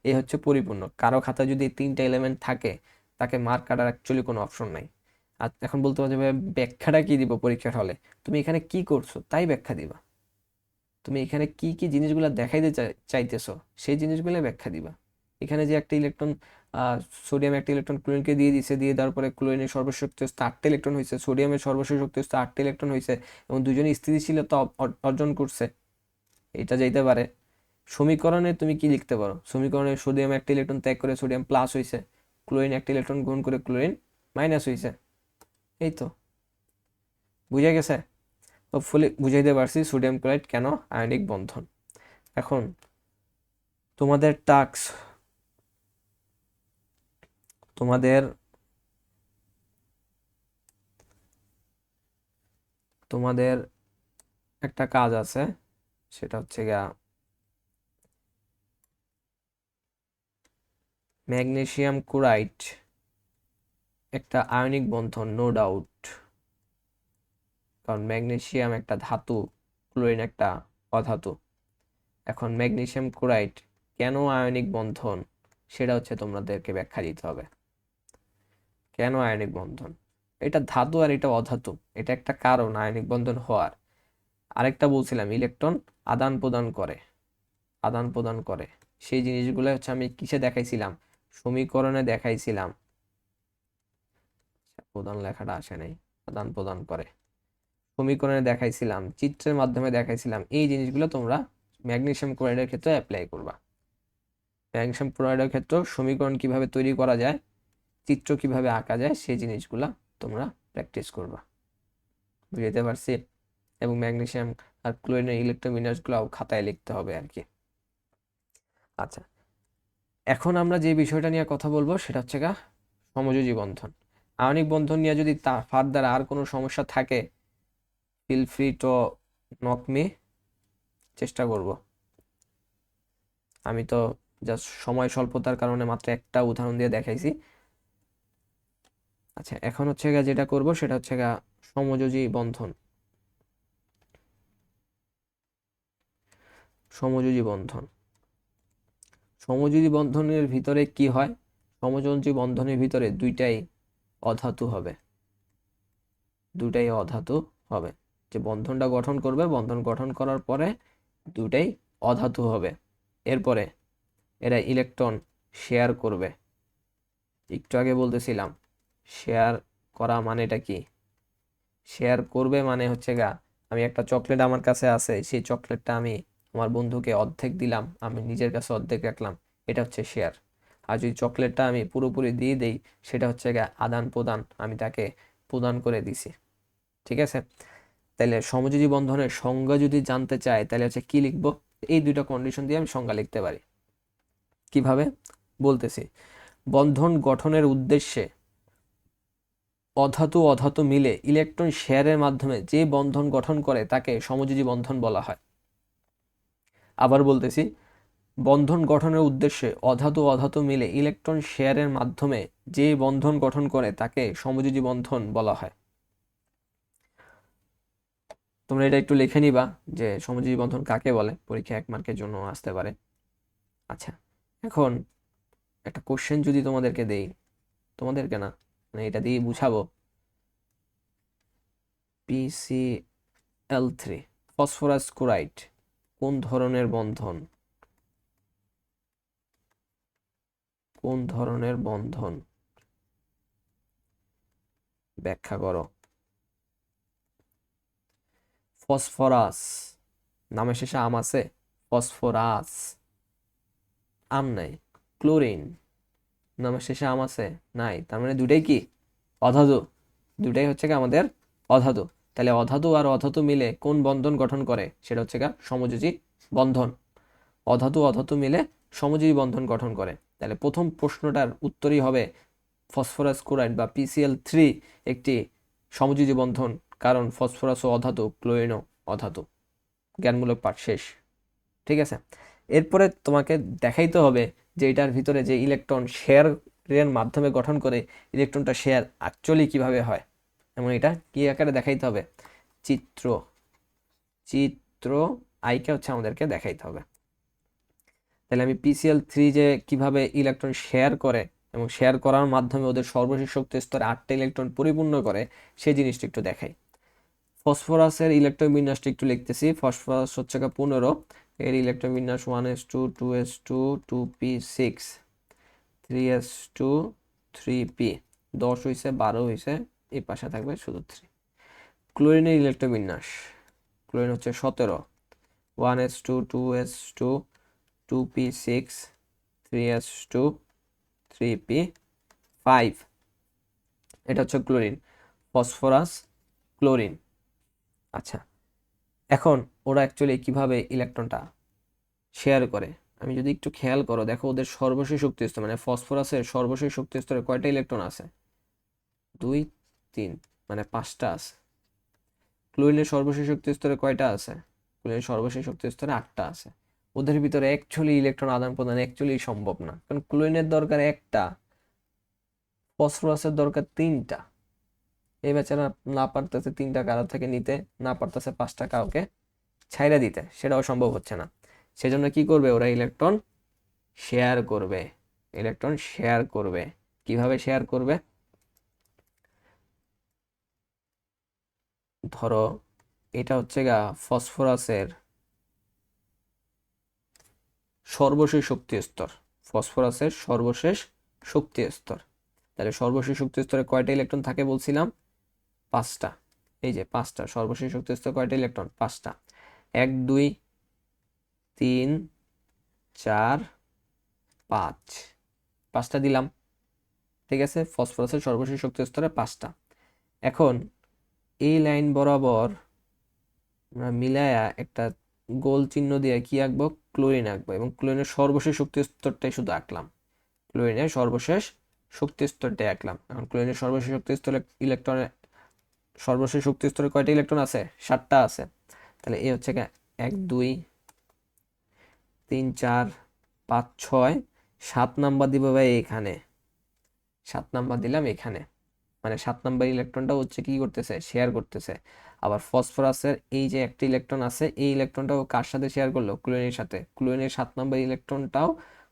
এই হচ্ছে পরিপূর্ণ। কারো খাতায় যদি 3টা এলিমেন্ট থাকে তাকে মার্ক কাটার অ্যাকচুয়ালি কোনো অপশন নাই। আর এখন বলতে পারবে ব্যাখ্যাটা কি দিব পরীক্ষার হলে, তুমি এখানে কি করছো তাই ব্যাখ্যা দিবা, তুমি এখানে কি কি জিনিসগুলো দেখাইতে চাইতেছো সেই জিনিসগুলো ব্যাখ্যা দিবা। এখানে যে একটা ইলেকট্রন সোডিয়াম একটা ইলেকট্রন ক্লোরিনকে দিয়ে দিছে, দিয়ে দেওয়ার পরে ক্লোরিনের সর্বশেষ শক্তি স্তর 8টা ইলেকট্রন হয়েছে, সোডিয়ামের সর্বশেষ শক্তি স্তর 8টা ইলেকট্রন হয়েছে এবং দুজনেই স্থিতিশীলতা অর্জন করছে, এটা যাইতে পারে। সমীকরণে তুমি কি লিখতে পারো, সমীকরণে সোডিয়াম একটা ইলেকট্রন ত্যাগ করে সোডিয়াম প্লাস হয়েছে, ক্লোরিন একটা ইলেকট্রন গ্রহণ করে ক্লোরিন মাইনাস হয়েছে। এই তো বুঝে গেছে, হোপফুলি বুঝাইতে পারছি সোডিয়াম ক্লোরাইড কেন আয়নিক বন্ধন। এখন তোমাদের টাস্ক, তোমাদের তোমাদের একটা কাজ আছে, সেটা হচ্ছে গিয়া ম্যাগনেসিয়াম ক্লোরাইড একটা আয়নিক বন্ধন, নো ডাউট, কারণ ম্যাগনেসিয়াম একটা ধাতু, ক্লোরিন একটা অধাতু। এখন ম্যাগনেসিয়াম ক্লোরাইড কেন আয়নিক বন্ধন, সেটা হচ্ছে তোমাদেরকে ব্যাখ্যা দিতে হবে। কেন আয়নিক বন্ধন? এটা ধাতু আর এটা অধাতু, এটা একটা কারণ আয়নিক বন্ধন হওয়ার। আরেকটা বলছিলাম ইলেকট্রন আদান প্রদান করে, আদান প্রদান করে। সেই জিনিসগুলো হচ্ছে আমি কিসে দেখাইছিলাম, সমীকরণে দেখাইছিলাম। প্রদান লেখাটা আসে নাই, আদান প্রদান করে সমীকরণে দেখাইছিলাম, চিত্রের মাধ্যমে দেখাইছিলাম। এই জিনিসগুলো তোমরা ম্যাগনেসিয়াম ক্লোরাইডের ক্ষেত্রে অ্যাপ্লাই করবা। ম্যাগনেসিয়াম ক্লোরাইডের ক্ষেত্রে সমীকরণ কিভাবে তৈরি করা যায়, চিত্র কিভাবে আঁকা যায়, সেই জিনিসগুলা তোমরা প্র্যাকটিস করবা। বুঝতে পারছি? এবং ম্যাগনেসিয়াম আর ক্লোরিনের ইলেকট্রোবিন্যাসগুলো খাতায় লিখতে হবে আর কি। আচ্ছা, এখন আমরা যে বিষয়টা নিয়ে কথা বলবো সেটা হচ্ছে সমযোজী বন্ধন। আয়নিক বন্ধন নিয়ে যদি তা ফার্দার আর কোনো সমস্যা থাকে, feel free to knock me, চেষ্টা করব। আমি তো জাস্ট সময় স্বল্পতার কারণে মাত্র একটা উদাহরণ দিয়ে দেখাইছি। আচ্ছা, এখন হচ্ছে যেটা করব সেটা হচ্ছে সমযোজী বন্ধন। সমযোজী বন্ধন, সমযোজী বন্ধনের ভিতরে কি হয়? সমযোজী বন্ধনের ভিতরে দুইটাই অধাতু হবে, দুটাই অধাতু হবে। যে বন্ধনটা গঠন করবে, বন্ধন গঠন করার পরে দুটাই অধাতু হবে। এরপরে এরা ইলেকট্রন শেয়ার করবে। একটু আগে বলতেছিলাম শেয়ার করা মানেটা কি। শেয়ার করবে মানে হচ্ছে আমি একটা চকলেট আমার কাছে আছে, সেই চকলেটটা আমি আমার বন্ধুকে অর্ধেক দিলাম, আমি নিজের কাছে অর্ধেক রাখলাম, এটা হচ্ছে শেয়ার। আর যদি চকলেটটা আমি পুরোপুরি দিয়ে দেই, সেটা হচ্ছে আদান প্রদান, আমি তাকে প্রদান করে দিছি। ঠিক আছে? তাহলে সমযোজী বন্ধনের সংজ্ঞা যদি জানতে চাই, তাহলে হচ্ছে কি লিখবো? এই দুইটা কন্ডিশন দিয়ে আমি সংজ্ঞা লিখতে পারি। কিভাবে বলতেছি, বন্ধন গঠনের উদ্দেশ্যে অধাতু অধাতু মিলে ইলেকট্রন শেয়ারের মাধ্যমে যে বন্ধন গঠন করে তাকে সমযোজী বন্ধন বলা হয়। আবার বলতেছি, বন্ধন গঠনের উদ্দেশ্যে অধাতু অধাতু মিলে ইলেকট্রন শেয়ারের মাধ্যমে যে বন্ধন গঠন করে তাকে সমযোজী বন্ধন বলা হয়। তোমরা এটা একটু লিখে নিবা যে সমযোজী বন্ধন কাকে বলে, পরীক্ষা 1 মার্কের জন্য আসতে পারে। আচ্ছা, এখন একটা কোশ্চেন যদি তোমাদেরকে দেই, তোমাদেরকে না, মানে এটা দিয়ে বুঝাবো। PCl3 ফসফরাস ক্লোরাইড কোন ধরনের বন্ধন? কোন ধরনের বন্ধন ব্যাখ্যা করো। ফসফরাস, নামের শেষে আম আছে, ফসফরাস, আম নাই। ক্লোরিন, নামের শেষে আম আছে, নাই। তার মানে দুটাই কি অধাতু, দুটাই হচ্ছে আমাদের অধাতু। তাহলে অধাতু আর অধাতু মিলে কোন বন্ধন গঠন করে, সেটা হচ্ছে সমযোজী বন্ধন। অধাতু অধাতু মিলে সমযোজী বন্ধন গঠন করে। তাহলে প্রথম প্রশ্নটার উত্তরই হবে ফসফরাস ক্লোরাইড বা PCl3 একটি সমযোজী বন্ধন, কারণ ফসফরাসও অধাতু, ক্লোরিনও অধাতু। জ্ঞানমূলক পাঠ শেষ। ঠিক আছে? এরপরে তোমাকে দেখাইতে হবে যে এটার ভিতরে যে ইলেকট্রন শেয়ারের মাধ্যমে গঠন করে, ইলেকট্রনটা শেয়ার অ্যাকচুয়ালি কিভাবে হয়, এবং এটা কি আকারে দেখাইতে হবে, চিত্র, চিত্র আইকে হচ্ছে আমাদেরকে দেখাইতে হবে। তাহলে আমি PCl3 যে কিভাবে ইলেকট্রন শেয়ার করে এবং শেয়ার করার মাধ্যমে ওদের সর্বশেষ শক্তি স্তরে 8টা ইলেকট্রন পরিপূর্ণ করে, সেই জিনিসটা একটু দেখাই। ফসফরাসের ইলেকট্রন বিন্যাসটা একটু লিখতেছি। ফসফরাস হচ্ছে 15, এর ইলেকট্রন বিন্যাস 1s2 2s2 2p6 3s2 3p, 10 হয়েছে, 12 হয়েছে, এই পাশে থাকবে শুধু 3। ক্লোরিনের ইলেকট্রন বিন্যাস, ক্লোরিন হচ্ছে 17, 1s2 2s2 2p6 3s2 3p5, এটা হচ্ছে ক্লোরিন। Phosphorus, chlorine. আচ্ছা, এখন ওরা অ্যাকচুয়ালি কিভাবে ইলেকট্রনটা শেয়ার করে, আমি যদি একটু খেয়াল করো, দেখো ওদের সর্বশেষ শক্তি স্তর মানে ফসফরাসের সর্বশেষ শক্তি স্তরে কয়টা ইলেকট্রন আছে? 2 3, মানে 5টা আছে। ক্লোরিনের সর্বশেষ শক্তি স্তরে কয়টা আছে? ক্লোরিনের সর্বশেষ শক্তি স্তরে 8টা আছে। ওদের ভিতরে অ্যাকচুয়ালি ইলেকট্রন আদান প্রদান অ্যাকচুয়ালি সম্ভব না, কারণ ক্লোরিনের দরকার একটা, ফসফরাসের দরকার 3টা। এই বেচারা না পারতেছে 3টা কারো থেকে নিতে, না পারতেছে 5টা কাউকে ছাইড়া দিতে, সেটাও সম্ভব হচ্ছে না। সেজন্য কি করবে ওরা? ইলেকট্রন শেয়ার করবে। ইলেকট্রন শেয়ার করবে। কিভাবে শেয়ার করবে? ধরো এটা হচ্ছে গা ফসফরাসের সর্বশেষ শক্তি স্তর, ফসফরাসের সর্বশেষ শক্তি স্তর। তাহলে সর্বশেষ শক্তি স্তরে কয়টা ইলেকট্রন থাকে বলছিলাম? 5টা। এই যে 5টা, সর্বশেষ শক্তি স্তরে কয়টা ইলেকট্রন? 5টা। 1 2 3 4 5, 5টা দিলাম। ঠিক আছে, ফসফরাসের সর্বশেষ শক্তি স্তরে 5টা। এখন এই লাইন বরাবর আমরা মিলায়া একটা গোল চিহ্ন দিয়ে কি আঁকবো? ক্লোরিন আঁকবো, এবং ক্লোরিনের সর্বশেষ শক্তি স্তরটাই শুধু আঁকলাম। ক্লোরিনের সর্বশেষ শক্তি স্তরটাই আঁকলাম। এখন ক্লোরিনের সর্বশেষ শক্তি স্তরে ইলেকট্রনের সর্বশেষ শক্তি স্তরে কয়টা ইলেকট্রন আছে? 7টা আছে। তাহলে এই হচ্ছে 1 2 3 4 5 6, 7 নাম্বার দিব ভাই এখানে, 7 নাম্বার দিলাম এখানে। মানে 7 নাম্বার ইলেকট্রনটা হচ্ছে কি করতেছে? শেয়ার করতেছে। আবার ফসফরাসের এই যে একটা ইলেকট্রন আছে, এই ইলেকট্রনটাও কার সাথে শেয়ার করলো? ক্লোরিনের সাথে। ক্লোরিনের 7 নাম্বার ইলেকট্রনটাও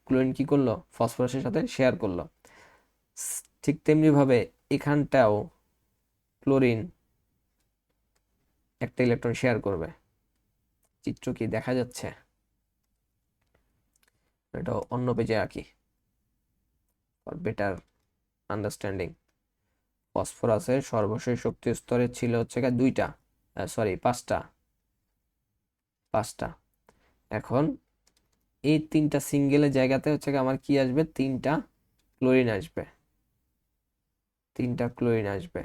ক্লোরিন কি করলো? ফসফরাসের সাথে শেয়ার করলো। ঠিক তেমনি ভাবে এখানটাও ক্লোরিন একটা ইলেকট্রন শেয়ার করবে। চিত্র কি দেখা যাচ্ছে? এটা অন্য পেজে আঁকি ফর বেটার আন্ডারস্ট্যান্ডিং। ফসফরাসের সর্বশেষ শক্তি স্তরে ছিল হচ্ছে 2টা, সরি 5টা। এখন এই 3টা সিঙ্গেলের জায়গাতে হচ্ছে আমার কি আসবে? 3টা ক্লোরিন আসবে। 3টা ক্লোরিন আসবে।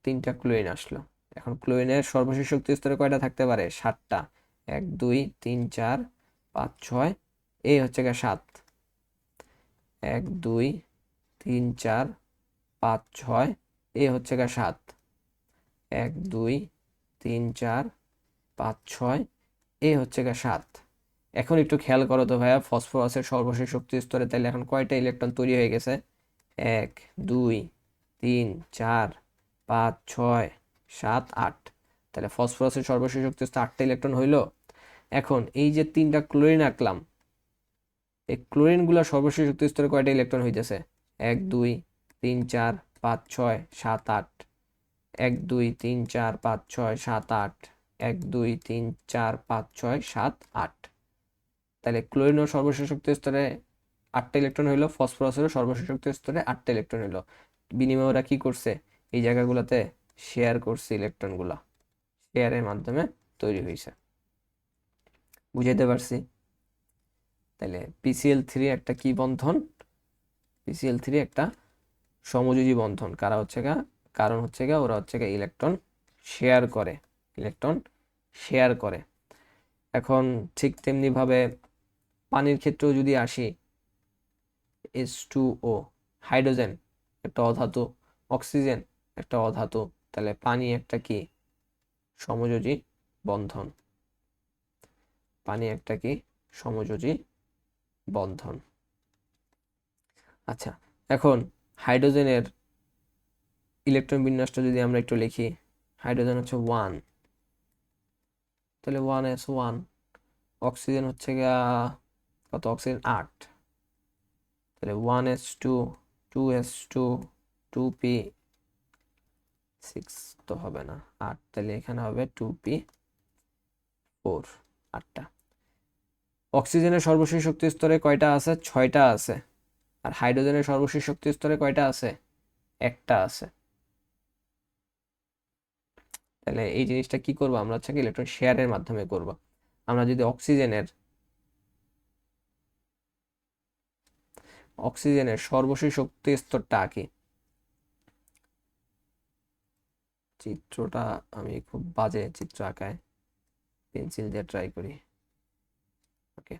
3টা ক্লোরিন আসলো। এখন ক্লোরিনের সর্বশেষ শক্তি স্তরে কয়টা থাকতে পারে? 7টা। 1 2 3 4 5 6, এই হচ্ছে 7। 1 2 3 4 5 6, এই হচ্ছে 7। 1 2 3 4 5 6, এই হচ্ছে 7। এখন একটু খেয়াল করো তো ভাইয়া, ফসফরাসের সর্বশেষ শক্তি স্তরে তাহলে এখন কয়টা ইলেকট্রন তৈরি হয়ে গেছে? 1 2 3 4 5 6 7 8। তাহলে ফসফরাসের সর্বশেষ শক্তি স্তরে 8টা ইলেকট্রন হইলো। এখন এই যে 3টা ক্লোরিন আঁকলাম, এই ক্লোরিন গুলা সর্বশেষ শক্তি স্তরে কয়টা ইলেকট্রন হইতেছে? 1 2 3 4 5 6 7 8। 1 2 3 4 5 6 7 8। 1 2 3 4 5 6 7 8। তাহলে ক্লোরিনের সর্বশেষ শক্তি স্তরে 8টা ইলেকট্রন হইলো, ফসফরাসেরও সর্বশেষ শক্তি স্তরে 8টা ইলেকট্রন হইলো। বিনিময়ে ওরা কি করছে? এই জায়গাগুলোতে শেয়ার করছে ইলেকট্রনগুলা, শেয়ারের মাধ্যমে তৈরি হয়েছে। বুঝাইতে পারছি? তাহলে PCl3 একটা কি বন্ধন? PCl3 একটা সমযোজী বন্ধন। কারণ হচ্ছে ওরা হচ্ছে ইলেকট্রন শেয়ার করে। ইলেকট্রন শেয়ার করে। এখন ঠিক তেমনি ভাবে পানির ক্ষেত্রেও যদি আসি, H2O, হাইড্রোজেন একটা অধাতু, অক্সিজেন একটা অধাতু, তাহলে পানি একটা কি? সমযোজী বন্ধন। পানি একটা কি? সমযোজী বন্ধন। আচ্ছা, এখন হাইড্রোজেনের ইলেকট্রন বিন্যাসটা যদি আমরা একটু লিখি, হাইড্রোজেন হচ্ছে 1, তাহলে 1s1। অক্সিজেন হচ্ছে কত? অক্সিজেন 8, তাহলে 1s2 2s2 2p6 তো হবে না 8, তাহলে এখানে হবে 2p4, 8টা। অক্সিজেনের সর্বশেষ শক্তি স্তরে কয়টা আছে? 6টা আছে। আর হাইড্রোজেনের সর্বশেষ শক্তি স্তরে কয়টা আছে? একটা আছে। তাহলে এই জিনিসটা কি করবো আমরা? হচ্ছে ইলেকট্রন শেয়ারের মাধ্যমে করব। আমরা যদি অক্সিজেনের সর্বশেষ শক্তি স্তরটা আঁকি, চিত্রটা আমি খুব বাজে চিত্র আঁকায়, পেন্সিল দিয়ে ট্রাই করি। ওকে,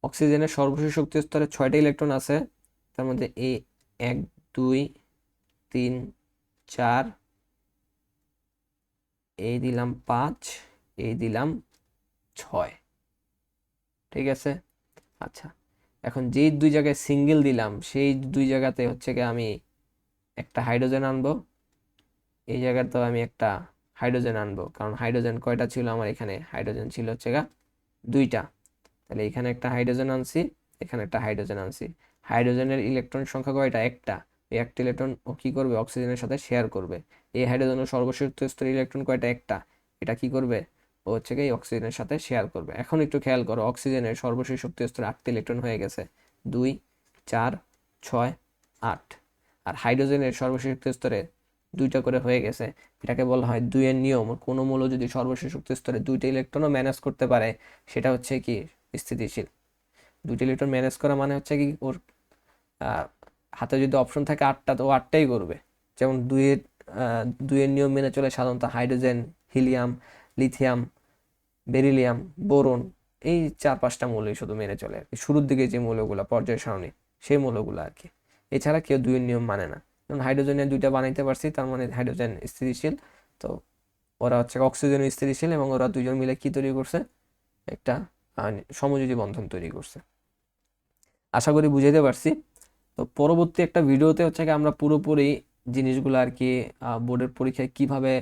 অক্সিজেনের সর্বশেষ শক্তি স্তরে 6টা ইলেকট্রন আছে। তার মধ্যে এই 1 2 3 4 এই দিলাম 5, এই দিলাম 6। ঠিক আছে। আচ্ছা, এখন যেই দুই জায়গায় সিঙ্গেল দিলাম সেই দুই জায়গাতে হচ্ছে কি আমি একটা হাইড্রোজেন আনবো, এই জায়গাতেও আমি একটা হাইড্রোজেন আনবো, কারণ হাইড্রোজেন কয়টা ছিল আমার এখানে, হাইড্রোজেন ছিল হচ্ছে গা 2টা। তাহলে এখানে একটা হাইড্রোজেন আনছি, এখানে একটা হাইড্রোজেন আনছি। হাইড্রোজেনের ইলেকট্রন সংখ্যা কয়টা, একটা। এই একটা ইলেকট্রন ও কি করবে, অক্সিজেনের সাথে শেয়ার করবে। এই হাইড্রোজেনের সর্বশেষ স্তরের ইলেকট্রন কয়টা, একটা। এটা কি করবে, ও হচ্ছে কি অক্সিজেনের সাথে শেয়ার করবে। এখন একটু খেয়াল করো, অক্সিজেনের সর্বশেষ শক্তি স্তরে 8টা ইলেকট্রন হয়ে গেছে, 2, 4, 6, 8। আর হাইড্রোজেনের সর্বশেষ শক্তি স্তরে 2টা করে হয়ে গেছে। এটাকে বলা হয় দুইয়ের নিয়ম। কোনো মৌল যদি সর্বশেষ শক্তি স্তরে 2টা ইলেকট্রনও ম্যানেজ করতে পারে, সেটা হচ্ছে কি স্থিতিশীল। 2টা ইলেকট্রন ম্যানেজ করা মানে হচ্ছে কি ওর আহ, হাতে যদি অপশন থাকে 8টা, তো ও 8টাই করবে। যেমন দুইয়ের নিয়ম মেনে চলে সাধারণত hydrogen, helium, lithium, beryllium, boron, এই 4-5টা মৌলই শুধু মেনে চলে আর কি। শুরুর দিকে যে মৌলগুলো পর্যায় সারণী, সেই মৌলগুলো আর কি। এছাড়া কেউ দুইয়ের নিয়ম মানে না। যেমন হাইড্রোজেনের 2টা বানাইতে পারছি, তার মানে হাইড্রোজেন স্থিতিশীল। তো ওরা হচ্ছে অক্সিজেন স্থিতিশীল, এবং ওরা দুইজন মিলে কি তৈরি করছে, একটা সমযোজী বন্ধন তৈরি করছে। আশা করি বুঝাইতে পারছি। তো পরবর্তী একটা ভিডিওতে হচ্ছে কি আমরা পুরোপুরি জিনিসগুলো আর কি বোর্ডের পরীক্ষায় কিভাবে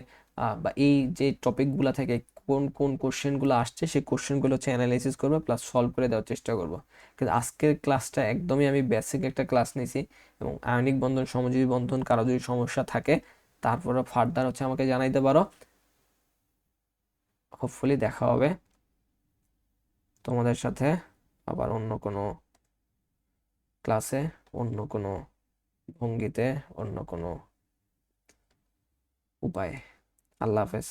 বা এই যে টপিকগুলো থেকে কোন কোন কোশ্চেনগুলো আসছে সেই কোশ্চেনগুলো হচ্ছে অ্যানালাইসিস করবো, প্লাস সলভ করে দেওয়ার চেষ্টা করব। কিন্তু আজকের ক্লাসটা একদমই আমি বেসিক একটা ক্লাস নিয়েছি, এবং আয়নিক বন্ধন, সমযোজী বন্ধন কারো যদি সমস্যা থাকে তারপরে ফার্দার হচ্ছে আমাকে জানাইতে পারো। হোপফুলি দেখা হবে তোমাদের সাথে আবার অন্য কোনো ক্লাসে, অন্য কোনো ভঙ্গিতে, অন্য কোনো উপায়ে। আল্লাহ হাফেজ।